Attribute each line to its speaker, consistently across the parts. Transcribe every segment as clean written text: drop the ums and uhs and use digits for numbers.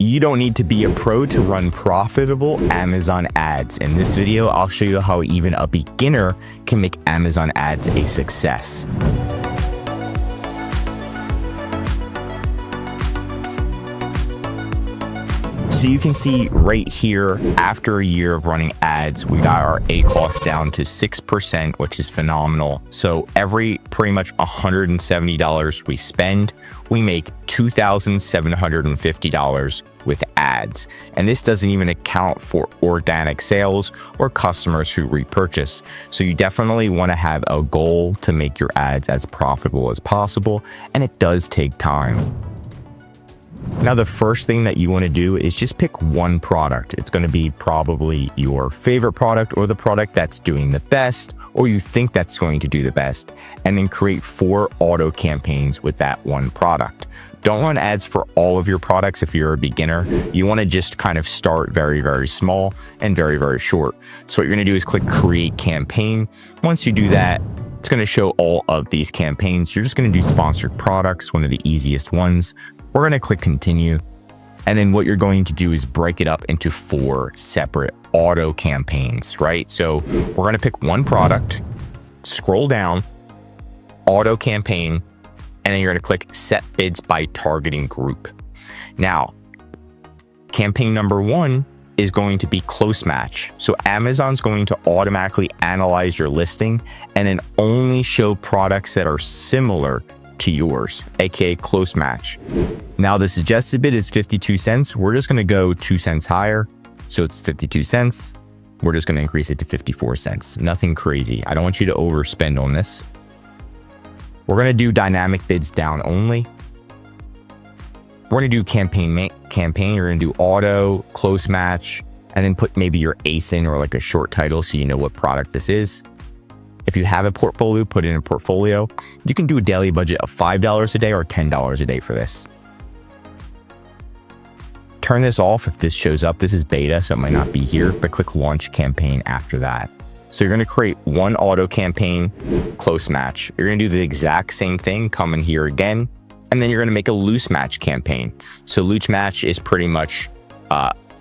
Speaker 1: You don't need to be a pro to run profitable Amazon ads. In this video, I'll show you how even a beginner can make Amazon ads a success. So you can see right here, after a year of running ads, we got our ACoS down to 6%, which is phenomenal. So every pretty much $170 we spend, we make $2,750 with ads. And this doesn't even account for organic sales or customers who repurchase. So you definitely want to have a goal to make your ads as profitable as possible. And it does take time. Now, the first thing that you want to do is just pick one product. It's going to be probably your favorite product or the product that's doing the best, or you think that's going to do the best, and then create 4 auto campaigns with that one product. Don't run ads for all of your products if you're a beginner. You want to just kind of start very, very small and very, very short. So what you're going to do is click create campaign. Once you do that, it's going to show all of these campaigns. You're just going to do sponsored products, one of the easiest ones. We're going to click continue. And then what you're going to do is break it up into 4 separate auto campaigns, right? So we're going to pick one product, scroll down, auto campaign, and then you're going to click set bids by targeting group. Now, campaign number 1 is going to be close match. So Amazon's going to automatically analyze your listing and then only show products that are similar to yours, aka close match. Now the suggested bid is 52 cents. We're just going to go 2 cents higher. So it's 52 cents. We're just going to increase it to 54 cents. Nothing crazy. I don't want you to overspend on this. We're going to do dynamic bids down only. We're going to do campaign. You're going to do auto, close match, and then put maybe your ASIN or like a short title so you know what product this is. If you have a portfolio, put in a portfolio. You can do a daily budget of $5 a day or $10 a day for this. Turn this off if this shows up. This is beta, so it might not be here, but click launch campaign after that. So you're going to create one auto campaign, close match. You're going to do the exact same thing, come in here again, and then you're going to make a loose match campaign. So loose match is pretty much,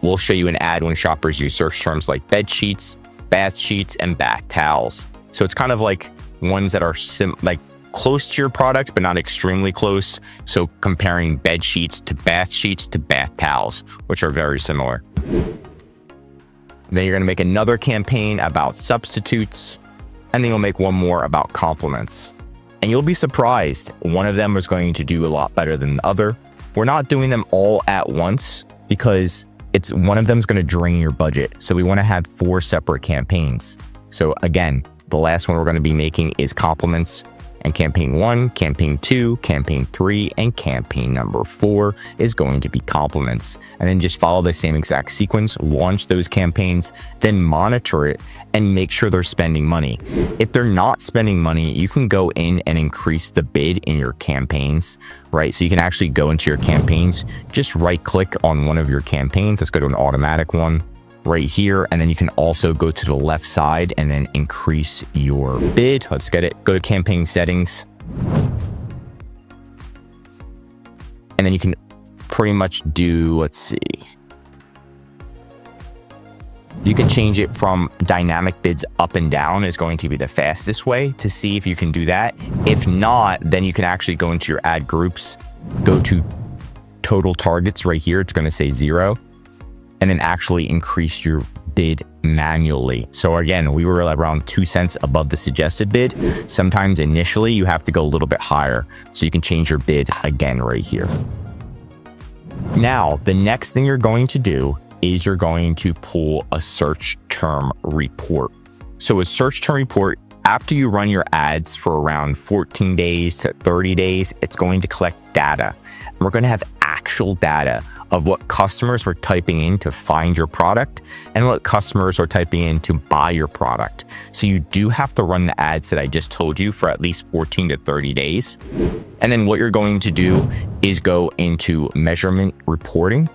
Speaker 1: we'll show you an ad when shoppers use search terms like bed sheets, bath sheets, and bath towels. So it's kind of like ones that are like close to your product, but not extremely close. So comparing bed sheets to bath towels, which are very similar. Then you're going to make another campaign about substitutes, and then you'll make one more about complements. And you'll be surprised. One of them is going to do a lot better than the other. We're not doing them all at once because one of them is going to drain your budget. So we want to have 4 separate campaigns. So again, the last one we're going to be making is compliments, and campaign 1, campaign 2, campaign 3, and campaign number 4 is going to be compliments. And then just follow the same exact sequence, launch those campaigns, then monitor it and make sure they're spending money. If they're not spending money, you can go in and increase the bid in your campaigns, right? So you can actually go into your campaigns, just right click on one of your campaigns. Let's go to an automatic one right here, and then you can also go to the left side and then increase your bid. Let's get it. Go to campaign settings, and then you can pretty much do, let's see, you can change it from dynamic bids up and down is going to be the fastest way to see if you can do that. If not, then you can actually go into your ad groups, go to total targets right here. It's going to say 0. And then actually increase your bid manually. So again, we were around 2 cents above the suggested bid. Sometimes initially you have to go a little bit higher. So you can change your bid again right here. Now, the next thing you're going to do is you're going to pull a search term report. So a search term report, after you run your ads for around 14 days to 30 days, it's going to collect data. And we're going to have actual data of what customers are typing in to find your product and what customers are typing in to buy your product. So you do have to run the ads that I just told you for at least 14 to 30 days. And then what you're going to do is go into measurement reporting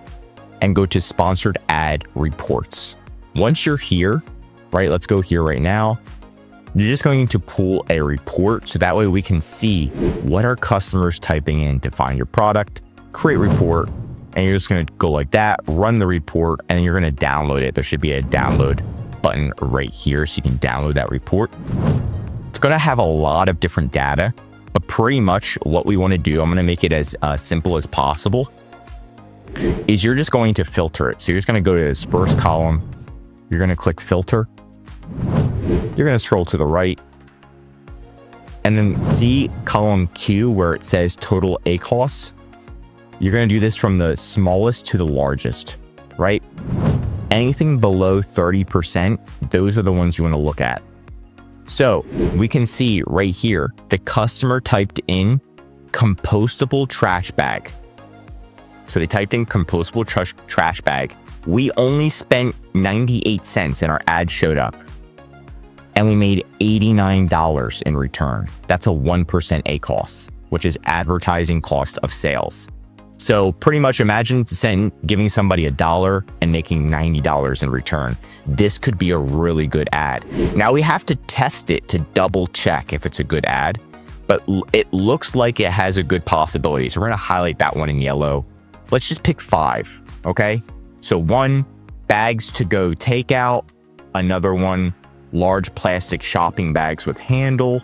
Speaker 1: and go to sponsored ad reports. Once you're here, right, let's go here right now. You're just going to pull a report so that way we can see what are customers typing in to find your product, create report, And you're just going to go like that, run the report, and you're going to download it. There should be a download button right here so you can download that report. It's going to have a lot of different data, but pretty much what we want to do, I'm going to make it as simple as possible, is you're just going to filter it. So you're just going to go to this first column. You're going to click filter. You're going to scroll to the right and then see column Q where it says total ACoS. You're going to do this from the smallest to the largest, right? Anything below 30%, those are the ones you want to look at. So we can see right here, the customer typed in compostable trash bag. So they typed in compostable trash bag. We only spent 98 cents and our ad showed up. And we made $89 in return. That's a 1% ACoS, which is advertising cost of sales. So pretty much imagine giving somebody $1 and making $90 in return. This could be a really good ad. Now we have to test it to double check if it's a good ad, but it looks like it has a good possibility. So we're gonna highlight that one in yellow. Let's just pick 5, okay? So 1, bags to go takeout. Another one, large plastic shopping bags with handle.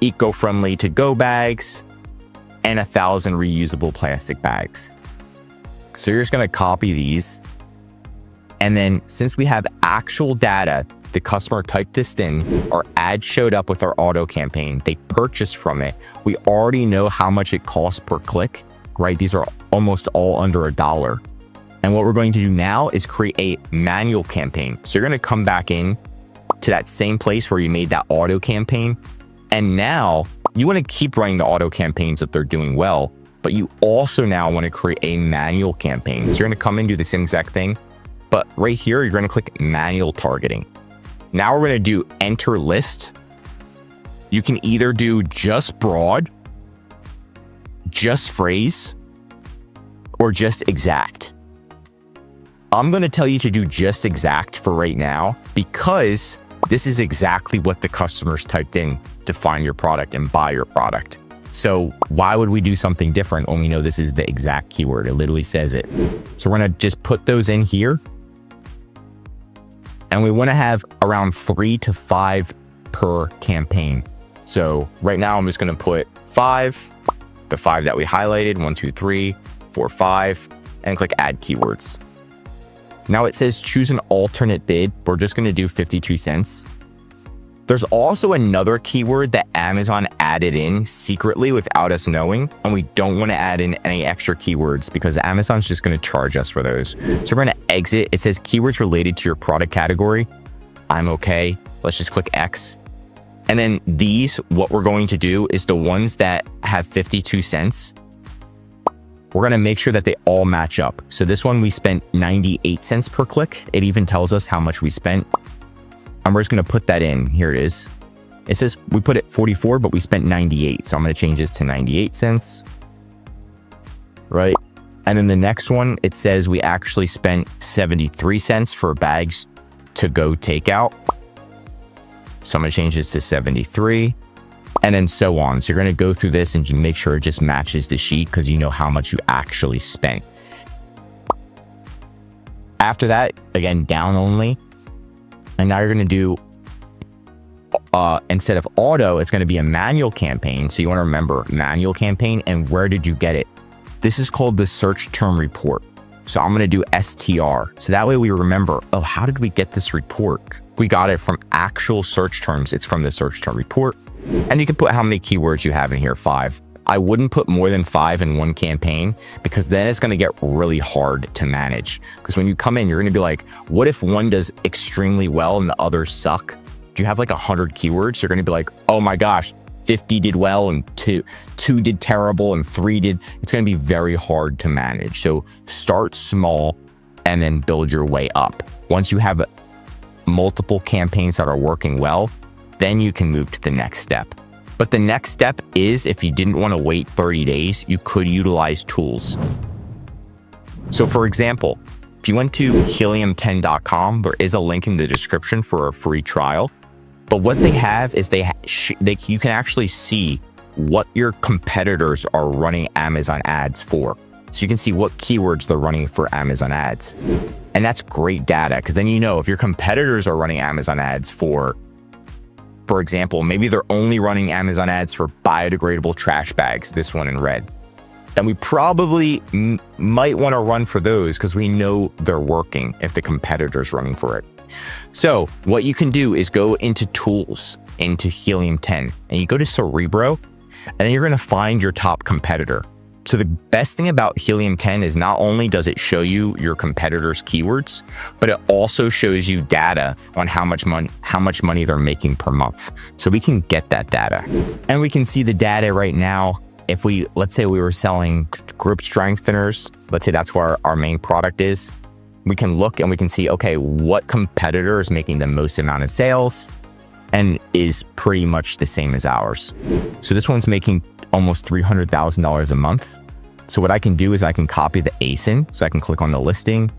Speaker 1: Eco-friendly to-go bags. And 1,000 reusable plastic bags. So you're just gonna copy these. And then since we have actual data, the customer typed this in, our ad showed up with our auto campaign, they purchased from it. We already know how much it costs per click, right? These are almost all under $1. And what we're going to do now is create a manual campaign. So you're gonna come back in to that same place where you made that auto campaign. And now you want to keep running the auto campaigns if they're doing well, but you also now want to create a manual campaign. So you're going to come and do the same exact thing, but right here, you're going to click manual targeting. Now we're going to do enter list. You can either do just broad, just phrase, or just exact. I'm going to tell you to do just exact for right now because this is exactly what the customers typed in to find your product and buy your product. So why would we do something different when we know this is the exact keyword? It literally says it. So we're gonna just put those in here. And we wanna have around 3 to 5 per campaign. So right now I'm just gonna put 5, the 5 that we highlighted, 1, 2, 3, 4, 5, and click add keywords. Now it says choose an alternate bid. We're just gonna do 52 cents. There's also another keyword that Amazon added in secretly without us knowing, and we don't want to add in any extra keywords because Amazon's just going to charge us for those. So we're going to exit. It says keywords related to your product category. I'm okay. Let's just click X. And then these, what we're going to do is the ones that have 52 cents. We're going to make sure that they all match up. So this one, we spent 98 cents per click. It even tells us how much we spent. And we're just going to put that in. Here it is. It says we put it 44, but we spent 98. So I'm going to change this to 98 cents. Right. And then the next one, it says we actually spent 73 cents for bags to go takeout. So I'm going to change this to 73 and then so on. So you're going to go through this and make sure it just matches the sheet because you know how much you actually spent. After that, again, down only. And now you're going to do, instead of auto, it's going to be a manual campaign. So you want to remember manual campaign and where did you get it? This is called the search term report. So I'm going to do STR. So that way we remember, oh, how did we get this report? We got it from actual search terms. It's from the search term report. And you can put how many keywords you have in here, 5. I wouldn't put more than 5 in one campaign because then it's going to get really hard to manage. Because when you come in, you're going to be like, what if one does extremely well and the others suck? Do you have like 100 keywords? You're going to be like, oh my gosh, 50 did well and two did terrible and 3 did. It's going to be very hard to manage. So start small and then build your way up. Once you have multiple campaigns that are working well, then you can move to the next step. But the next step is if you didn't want to wait 30 days, you could utilize tools. So for example, if you went to helium10.com, there is a link in the description for a free trial. But what they have is you can actually see what your competitors are running Amazon ads for. So you can see what keywords they're running for Amazon ads. And that's great data, because then you know if your competitors are running Amazon ads for example, maybe they're only running Amazon ads for biodegradable trash bags, this one in red. Then we probably might want to run for those because we know they're working if the competitor's running for it. So what you can do is go into tools, into Helium 10, and you go to Cerebro, and then you're going to find your top competitor. So the best thing about Helium 10 is not only does it show you your competitors' keywords, but it also shows you data on how much money they're making per month. So we can get that data. And we can see the data right now. If let's say we were selling grip strengtheners, let's say that's where our main product is, we can look and we can see, okay, what competitor is making the most amount of sales and is pretty much the same as ours. So this one's making almost $300,000 a month. So what I can do is I can copy the ASIN. So I can click on the listing,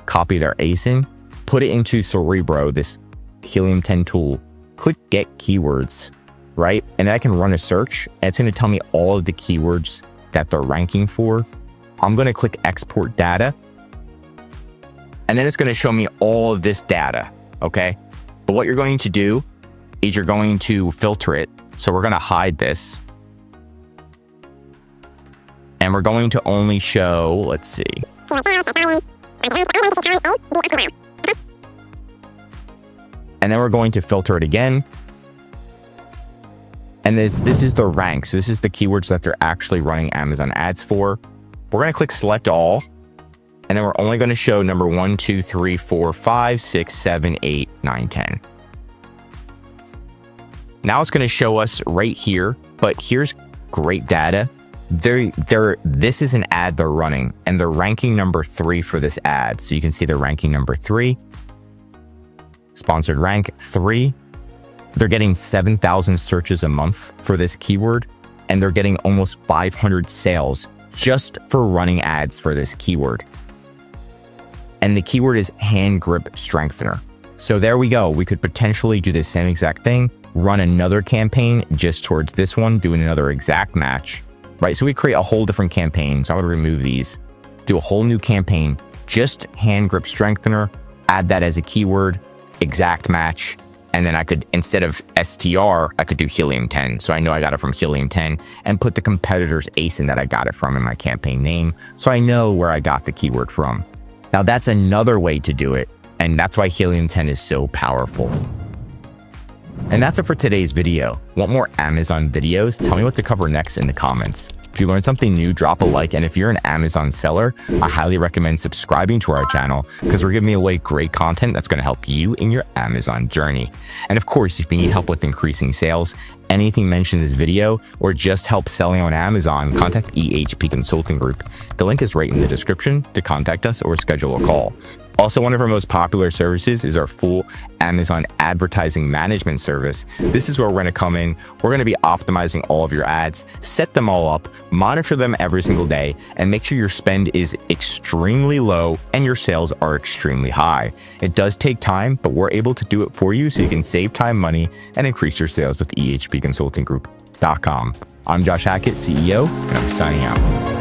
Speaker 1: copy their ASIN, put it into Cerebro, this Helium 10 tool, click get keywords, right? And then I can run a search and it's going to tell me all of the keywords that they're ranking for. I'm going to click export data. And then it's going to show me all of this data, okay? But what you're going to do is you're going to filter it. So we're going to hide this. And we're going to only show, let's see. And then we're going to filter it again. And this is the rank. So this is the keywords that they're actually running Amazon ads for. We're going to click select all. And then we're only going to show number 1, 2, 3, 4, 5, 6, 7, 8, 9, 10. Now it's going to show us right here, but here's great data. This is an ad they're running and they're ranking number 3 for this ad. So you can see they're ranking number 3, sponsored rank 3. They're getting 7,000 searches a month for this keyword, and they're getting almost 500 sales just for running ads for this keyword. And the keyword is hand grip strengthener. So there we go. We could potentially do the same exact thing, run another campaign just towards this one, doing another exact match. Right, so we create a whole different campaign. So I'm gonna remove these, do a whole new campaign, just hand grip strengthener, add that as a keyword, exact match. And then I could, instead of STR, I could do Helium 10. So I know I got it from Helium 10 and put the competitor's ASIN that I got it from in my campaign name. So I know where I got the keyword from. Now that's another way to do it. And that's why Helium 10 is so powerful. And that's it for today's video. Want more Amazon videos? Tell me what to cover next in the comments. If you learned something new, drop a like. And if you're an Amazon seller, I highly recommend subscribing to our channel because we're giving away great content that's going to help you in your Amazon journey. And of course, if you need help with increasing sales, anything mentioned in this video, or just help selling on Amazon, contact EHP Consulting Group. The link is right in the description to contact us or schedule a call. Also, one of our most popular services is our full Amazon advertising management service. This is where we're going to come in. We're going to be optimizing all of your ads, set them all up, monitor them every single day, and make sure your spend is extremely low and your sales are extremely high. It does take time, but we're able to do it for you so you can save time, money, and increase your sales with ehpconsultinggroup.com. I'm Josh Hackett, CEO, and I'm signing out.